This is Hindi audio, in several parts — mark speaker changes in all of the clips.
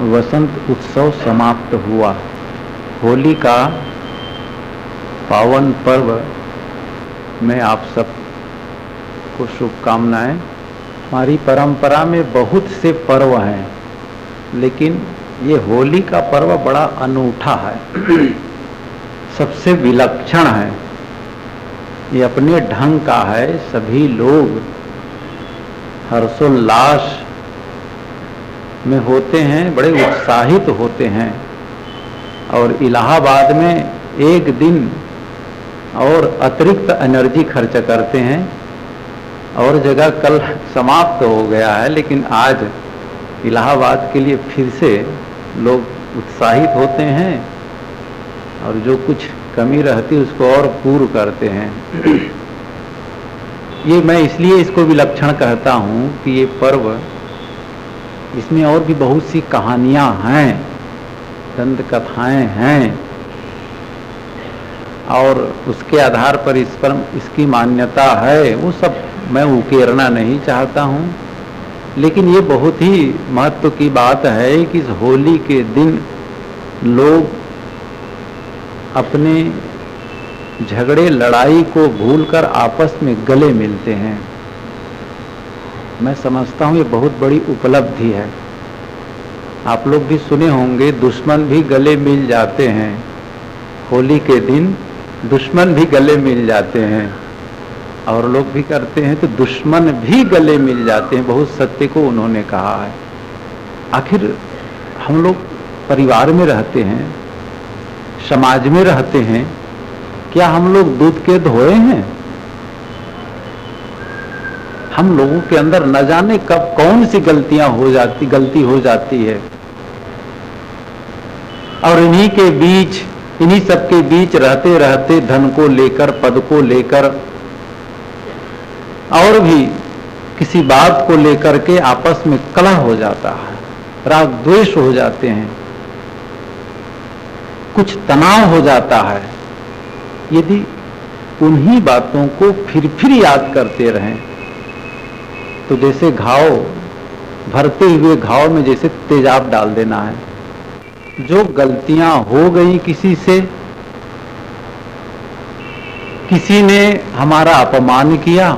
Speaker 1: वसंत उत्सव समाप्त हुआ। होली का पावन पर्व में आप सब को शुभकामनाएं। हमारी परंपरा में बहुत से पर्व हैं, लेकिन ये होली का पर्व बड़ा अनूठा है, सबसे विलक्षण है। ये अपने ढंग का है। सभी लोग हर्षोल्लास में होते हैं, बड़े उत्साहित होते हैं। और इलाहाबाद में एक दिन और अतिरिक्त एनर्जी खर्च करते हैं। और जगह कल समाप्त हो गया है, लेकिन आज इलाहाबाद के लिए फिर से लोग उत्साहित होते हैं और जो कुछ कमी रहती है उसको और पूर्ण करते हैं। ये मैं इसलिए इसको विलक्षण कहता हूँ कि ये पर्व, इसमें और भी बहुत सी कहानियाँ हैं, दंत कथाएं हैं, और उसके आधार पर इस पर इसकी मान्यता है। वो सब मैं उकेरना नहीं चाहता हूँ, लेकिन ये बहुत ही महत्व की बात है कि इस होली के दिन लोग अपने झगड़े लड़ाई को भूलकर आपस में गले मिलते हैं। मैं समझता हूँ ये बहुत बड़ी उपलब्धि है। आप लोग भी सुने होंगे, दुश्मन भी गले मिल जाते हैं। होली के दिन दुश्मन भी गले मिल जाते हैं, और लोग भी करते हैं तो दुश्मन भी गले मिल जाते हैं। बहुत सत्य को उन्होंने कहा है। आखिर हम लोग परिवार में रहते हैं, समाज में रहते हैं, क्या हम लोग दूध के धोए हैं? हम लोगों के अंदर न जाने कब कौन सी गलती हो जाती है, और इन्हीं सब के बीच रहते रहते धन को लेकर, पद को लेकर, और भी किसी बात को लेकर के आपस में कलह हो जाता है, राग द्वेष हो जाते हैं, कुछ तनाव हो जाता है। यदि उन्हीं बातों को फिर याद करते रहें तो जैसे घाव, भरते हुए घाव में जैसे तेजाब डाल देना है। जो गलतियां हो गई किसी से, किसी ने हमारा अपमान किया,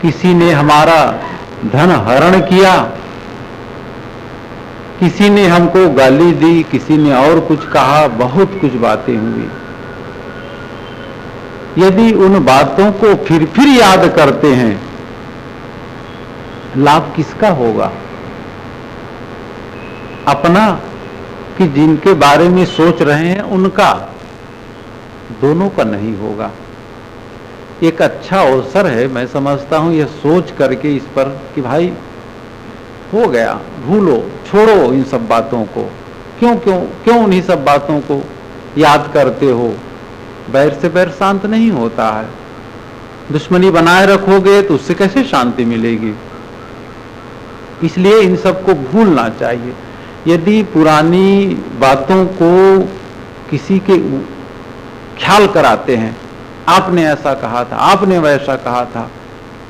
Speaker 1: किसी ने हमारा धन हरण किया, किसी ने हमको गाली दी, किसी ने और कुछ कहा, बहुत कुछ बातें हुई। यदि उन बातों को फिर याद करते हैं, लाभ किसका होगा? अपना कि जिनके बारे में सोच रहे हैं उनका? दोनों का नहीं होगा। एक अच्छा अवसर है, मैं समझता हूं, यह सोच करके इस पर कि भाई हो गया, भूलो, छोड़ो इन सब बातों को। क्यों उन्हीं सब बातों को याद करते हो? बैर से बैर शांत नहीं होता है। दुश्मनी बनाए रखोगे तो उससे कैसे शांति मिलेगी? इसलिए इन सब को भूलना चाहिए। यदि पुरानी बातों को किसी के ख्याल कराते हैं, आपने ऐसा कहा था, आपने वैसा कहा था।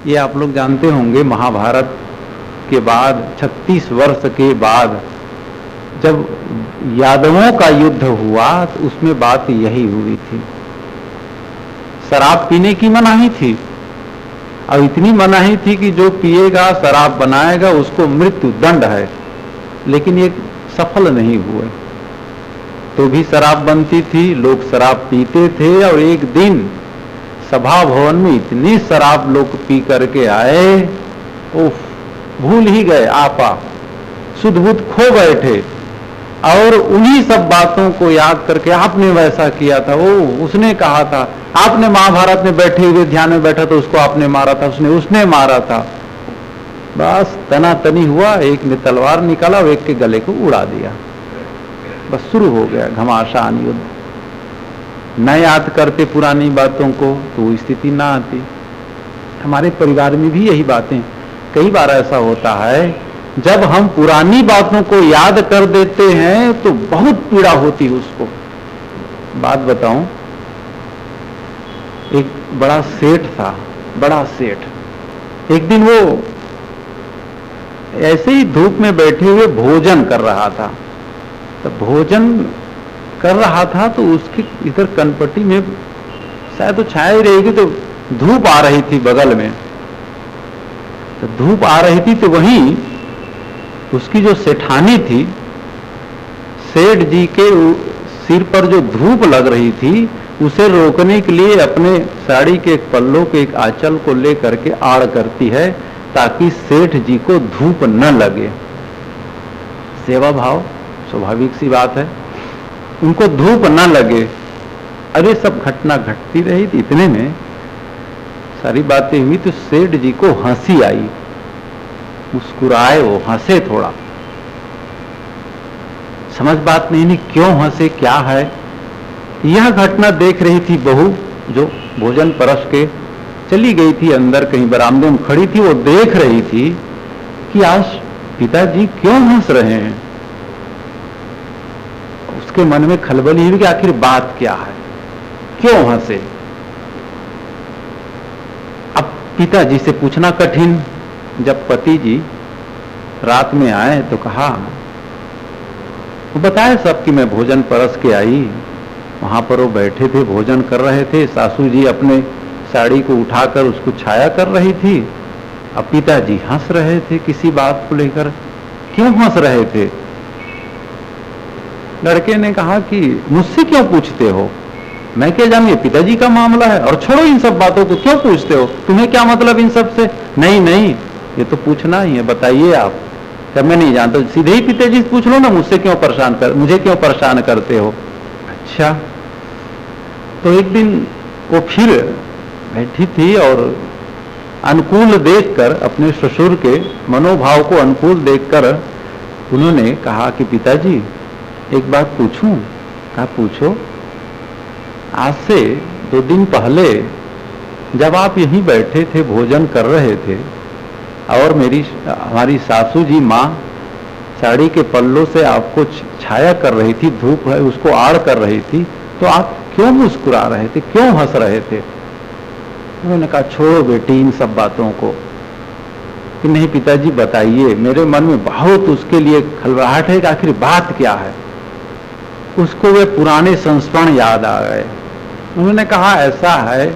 Speaker 1: ये आप लोग जानते होंगे, महाभारत के बाद 36 वर्ष के बाद जब यादवों का युद्ध हुआ तो उसमें बात यही हुई थी। शराब पीने की मनाही थी, और इतनी मनाही थी कि जो पिएगा, शराब बनाएगा, उसको मृत्यु दंड है। लेकिन ये सफल नहीं हुए, तो भी शराब बनती थी, लोग शराब पीते थे। और एक दिन सभा भवन में इतनी शराब लोग पी करके आए, उफ, भूल ही गए, आपा सुध बुध खो बैठे। और उन्हीं सब बातों को याद करके, आपने वैसा किया था, वो उसने कहा था, आपने महाभारत में बैठे हुए ध्यान में बैठा तो उसको आपने मारा था, उसने मारा था। बस तनातनी हुआ, एक ने तलवार निकाला और एक के गले को उड़ा दिया। बस शुरू हो गया घमासान युद्ध। न याद करते पुरानी बातों को तो स्थिति ना आती। हमारे परिवार में भी यही बातें, कई बार ऐसा होता है, जब हम पुरानी बातों को याद कर देते हैं तो बहुत पीड़ा होती है उसको। बात बताऊं, एक बड़ा सेठ था, बड़ा सेठ। एक दिन वो ऐसे ही धूप में बैठे हुए भोजन कर रहा था। तो भोजन कर रहा था तो उसके इधर कनपट्टी में शायद तो छाया ही रहेगी, तो धूप आ रही थी बगल में। तो धूप आ रही थी तो वहीं उसकी जो सेठानी थी, सेठ जी के सिर पर जो धूप लग रही थी, उसे रोकने के लिए अपने साड़ी के एक पल्लों के एक आंचल को लेकर के आड़ करती है ताकि सेठ जी को धूप न लगे। सेवा भाव स्वाभाविक सी बात है, उनको धूप न लगे। अरे सब घटना घटती रही थी, इतने में सारी बातें हुई तो सेठ जी को हंसी आई, मुस्कुराए, वो हंसे थोड़ा। समझ बात नहीं क्यों हंसे, क्या है। यह घटना देख रही थी बहू, जो भोजन परस के चली गई थी अंदर, कहीं बरामदे में खड़ी थी। वो देख रही थी कि आज पिताजी क्यों हंस रहे हैं। उसके मन में खलबली हुई कि आखिर बात क्या है, क्यों हंसे। अब पिताजी से पूछना कठिन। जब पति जी रात में आए तो कहा, वो बताया सब कि मैं भोजन परस के आई, वहां पर वो बैठे थे, भोजन कर रहे थे, सासू जी अपने साड़ी को उठाकर उसको छाया कर रही थी। अब पिताजी हंस रहे थे किसी बात को लेकर। क्यों हंस रहे थे? लड़के ने कहा कि मुझसे क्यों पूछते हो, मैं क्या जानू, ये पिताजी का मामला है, और छोड़ो इन सब बातों को, क्यों पूछते हो, तुम्हें क्या मतलब इन सब से। नहीं नहीं, ये तो पूछना ही है, बताइए आप। क्या मैं नहीं जानता, सीधे ही पिताजी से पूछ लो ना, मुझे क्यों परेशान करते हो। अच्छा, तो एक दिन वो फिर बैठी थी और अनुकूल देखकर, अपने ससुर के मनोभाव को अनुकूल देखकर उन्होंने कहा कि पिताजी एक बात पूछूं। कहा पूछो। आज से 2 दिन पहले जब आप यहीं बैठे थे, भोजन कर रहे थे, और हमारी सासू जी माँ साड़ी के पल्लों से आपको छाया कर रही थी, धूप है उसको आड़ कर रही थी, तो आप क्यों मुस्कुरा रहे थे, क्यों हंस रहे थे। उन्होंने कहा छोड़ो बेटी इन सब बातों को। कि नहीं पिताजी बताइए, मेरे मन में बहुत उसके लिए खलबलाहट है कि आखिर बात क्या है। उसको वे पुराने संस्मरण याद आ गए। उन्होंने कहा ऐसा है,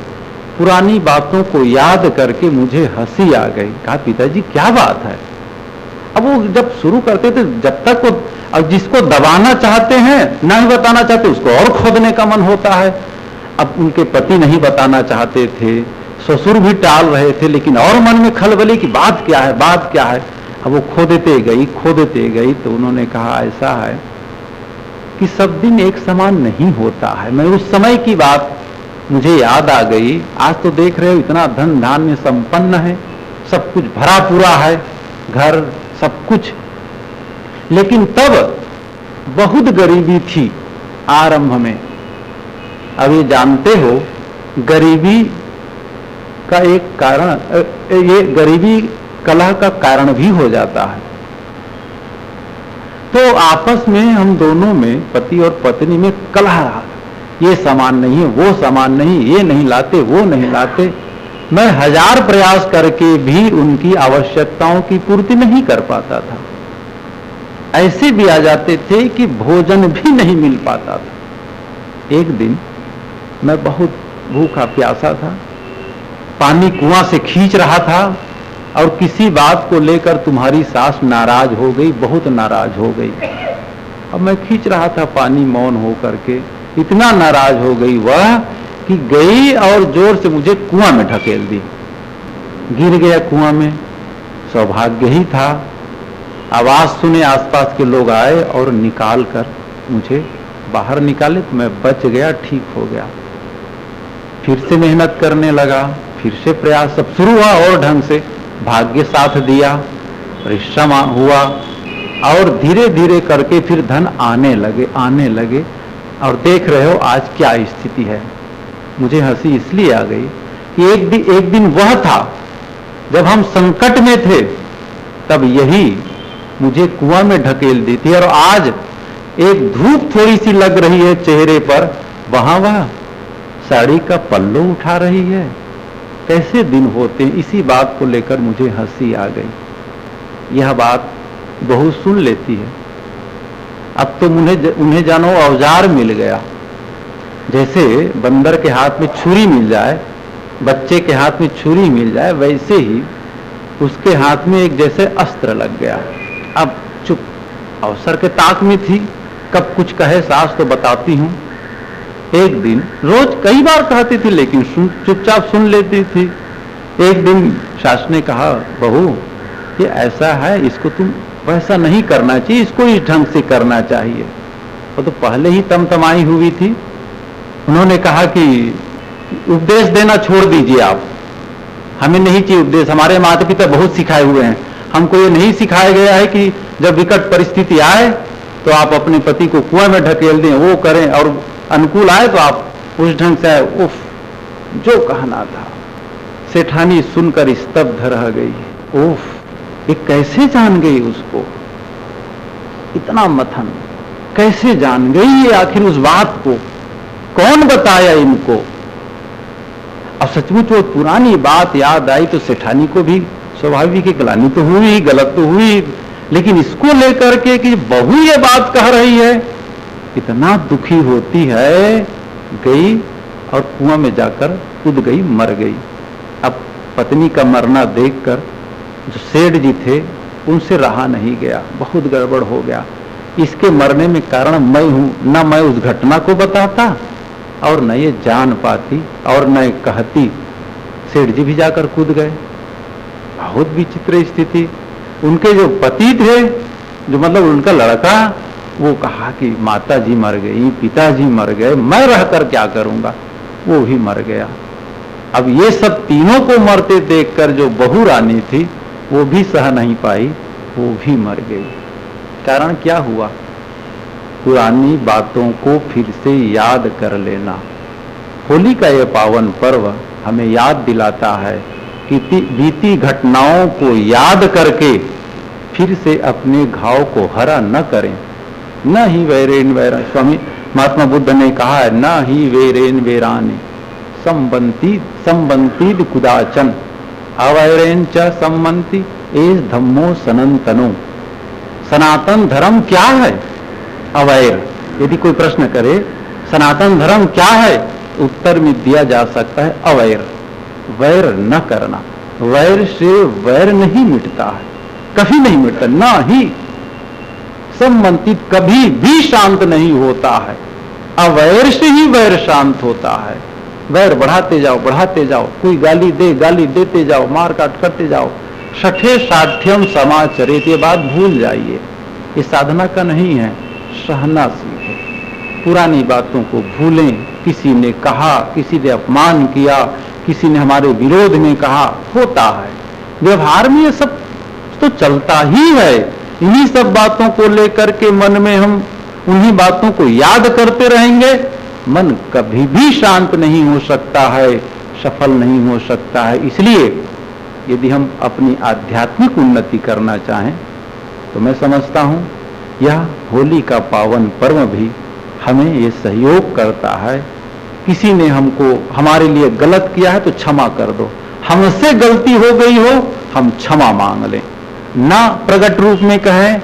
Speaker 1: पुरानी बातों को याद करके मुझे हंसी आ गई। कहा पिताजी क्या बात है। अब वो जब शुरू करते थे, जब तक वो, अब जिसको दबाना चाहते हैं, नहीं बताना चाहते, उसको और खोदने का मन होता है। अब उनके पति नहीं बताना चाहते थे, ससुर भी टाल रहे थे, लेकिन और मन में खलबली कि बात क्या है, बात क्या है। अब वो खोदते गई। तो उन्होंने कहा ऐसा है कि सब दिन एक समान नहीं होता है। मैं उस समय की बात मुझे याद आ गई। आज तो देख रहे हो इतना धन धान्य संपन्न है, सब कुछ भरा पूरा है, घर सब कुछ, लेकिन तब बहुत गरीबी थी आरंभ में। अब ये जानते हो, गरीबी का एक कारण, ये गरीबी कलह का कारण भी हो जाता है। तो आपस में हम दोनों में, पति और पत्नी में कलह रहा, ये सामान नहीं है, वो सामान नहीं, ये नहीं लाते, वो नहीं लाते। मैं 1000 प्रयास करके भी उनकी आवश्यकताओं की पूर्ति नहीं कर पाता था। ऐसे भी आ जाते थे कि भोजन भी नहीं मिल पाता था। एक दिन मैं बहुत भूखा प्यासा था, पानी कुआं से खींच रहा था, और किसी बात को लेकर तुम्हारी सास नाराज हो गई, बहुत नाराज हो गई। अब मैं खींच रहा था पानी मौन हो करके, इतना नाराज हो गई वह कि गई और जोर से मुझे कुआं में ढकेल दी। गिर गया कुआं में। सौभाग्य ही था, आवाज सुने आसपास के लोग आए और निकाल कर मुझे बाहर निकाले, तो मैं बच गया, ठीक हो गया। फिर से मेहनत करने लगा, फिर से प्रयास सब शुरू हुआ, और ढंग से भाग्य साथ दिया, परिश्रम हुआ, और धीरे धीरे करके फिर धन आने लगे। और देख रहे हो आज क्या स्थिति है। मुझे हंसी इसलिए आ गई कि एक दिन वह था जब हम संकट में थे, तब यही मुझे कुआं में ढकेल दी थी, और आज एक धूप थोड़ी सी लग रही है चेहरे पर, वहां वह साड़ी का पल्लू उठा रही है। कैसे दिन होते हैं, इसी बात को लेकर मुझे हंसी आ गई। यह बात बहू सुन लेती है। अब तो उन्हें जानो औजार मिल गया। जैसे बंदर के हाथ में छुरी मिल जाए, बच्चे के हाथ में छुरी मिल जाए, वैसे ही उसके हाथ में एक जैसे अस्त्र लग गया। अब चुप, अवसर के ताक में थी, कब कुछ कहे सास तो बताती हूं। एक दिन, रोज कई बार कहती थी लेकिन चुपचाप सुन लेती थी। एक दिन सास ने कहा, बहू ये ऐसा है, इसको तुम वैसा नहीं करना चाहिए, इसको इस ढंग से करना चाहिए। वो तो पहले ही तमतमाई हुई थी। उन्होंने कहा कि उपदेश देना छोड़ दीजिए आप, हमें नहीं चाहिए उपदेश, हमारे माता पिता बहुत सिखाए हुए हैं। हमको ये नहीं सिखाया गया है कि जब विकट परिस्थिति आए तो आप अपने पति को कुएं में ढकेल दें, वो करें, और अनुकूल आए तो आप उस ढंग से आए। उफ, जो कहना था। सेठानी सुनकर स्तब्ध रह गई। उफ, ये कैसे जान गई उसको, इतना मथन कैसे जान गई ये आखिर उस बात को, कौन बताया इनको। अब सचमुच वो पुरानी बात याद आई तो सेठानी को भी स्वाभाविक है, ग्लानि तो हुई, गलत तो हुई, लेकिन इसको लेकर के कि बहू ये बात कह रही है, इतना दुखी होती है। गई और कुआं में जाकर कूद गई, मर गई। अब पत्नी का मरना देखकर जो सेठ जी थे उनसे रहा नहीं गया, बहुत गड़बड़ हो गया। इसके मरने में कारण मैं हूं, न मैं उस घटना को बताता और न ये जान पाती और न कहती। सेठ जी भी जाकर कूद गए। बहुत विचित्र स्थिति। उनके जो पति थे, जो मतलब उनका लड़का, वो कहा कि माता जी मर गई, पिताजी मर गए, मैं रहकर क्या करूंगा, वो भी मर गया। अब ये सब तीनों को मरते देखकर जो बहू रानी थी वो भी सह नहीं पाई, वो भी मर गई। कारण क्या हुआ, पुरानी बातों को फिर से याद कर लेना। होली का यह पावन पर्व हमें याद दिलाता है कि बीती घटनाओं को याद करके फिर से अपने घाव को हरा न करें। न ही वैरेन वैरा, स्वामी महात्मा बुद्ध ने कहा है, न ही वैरेन वैराने संबंती कुदाचन अवैरेन च संबंती एस धम्मो सनातनो। सनातन धर्म क्या है? अवैर। यदि कोई प्रश्न करे सनातन धर्म क्या है, उत्तर में दिया जा सकता है अवैर। वैर न करना, वैर से वैर नहीं मिटता है, कभी नहीं मिटता। ना ही संबंधित कभी भी शांत नहीं होता है, अवैर से ही वैर शांत होता है। वैर बढ़ाते जाओ, बढ़ाते जाओ, कोई गाली दे, गाली देते जाओ, मार काट करते जाओ। छठे साठ्यम समाचरित, ये बात भूल जाइए, ये साधना का नहीं है, सहना सीखे। पुरानी बातों को भूलें। किसी ने कहा, किसी ने अपमान किया, किसी ने हमारे विरोध में कहा, होता है व्यवहार में, ये सब तो चलता ही है। इन्हीं सब बातों को लेकर के मन में हम उन्हीं बातों को याद करते रहेंगे, मन कभी भी शांत नहीं हो सकता है, सफल नहीं हो सकता है। इसलिए यदि हम अपनी आध्यात्मिक उन्नति करना चाहें तो मैं समझता हूं यह होली का पावन पर्व भी हमें ये सहयोग करता है। किसी ने हमको हमारे लिए गलत किया है तो क्षमा कर दो, हमसे गलती हो गई हो हम क्षमा मांग लें, ना प्रकट रूप में कहें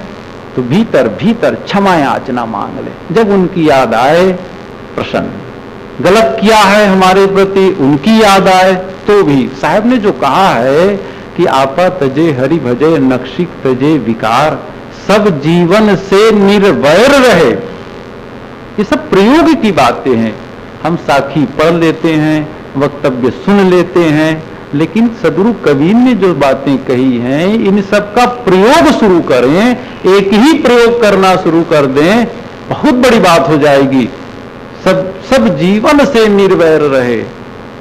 Speaker 1: तो भीतर भीतर क्षमा याचना मांग लें। जब उनकी याद आए, प्रसन्न, गलत किया है हमारे प्रति उनकी याद आए तो भी, साहब ने जो कहा है कि आपा तजे हरि भजे नक्शिक तजे विकार, सब जीवन से निर्वैर रहे, ये सब प्रयोग की बातें हैं। हम साखी पढ़ लेते हैं, वक्तव्य सुन लेते हैं, लेकिन सदगुरु कबीर ने जो बातें कही हैं इन सब का प्रयोग शुरू करें, एक ही प्रयोग करना शुरू कर दें, बहुत बड़ी बात हो जाएगी। सब जीवन से निर्वैर रहे,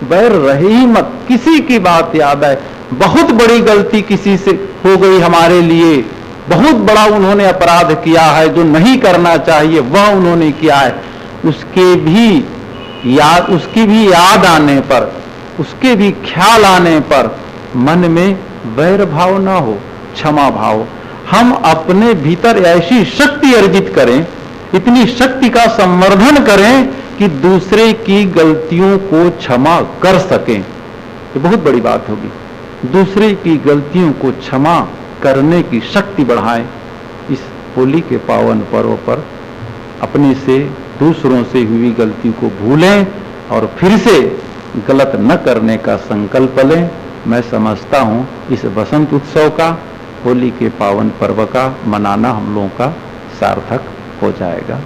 Speaker 1: वैर रहे ही मत। किसी की बात याद आए, बहुत बड़ी गलती किसी से हो गई हमारे लिए, बहुत बड़ा उन्होंने अपराध किया है जो नहीं करना चाहिए वह उन्होंने किया है, उसकी भी याद आने पर, उसके भी ख्याल आने पर मन में वैर भाव ना हो, क्षमा भाव। हम अपने भीतर ऐसी शक्ति अर्जित करें, इतनी शक्ति का संवर्धन करें कि दूसरे की गलतियों को क्षमा कर सकें। ये बहुत बड़ी बात होगी, दूसरे की गलतियों को क्षमा करने की शक्ति बढ़ाएं। इस होली के पावन पर्व पर अपने से दूसरों से हुई गलती को भूलें और फिर से गलत न करने का संकल्प लें। मैं समझता हूँ इस बसंत उत्सव का, होली के पावन पर्व का मनाना हम लोगों का सार्थक हो जाएगा।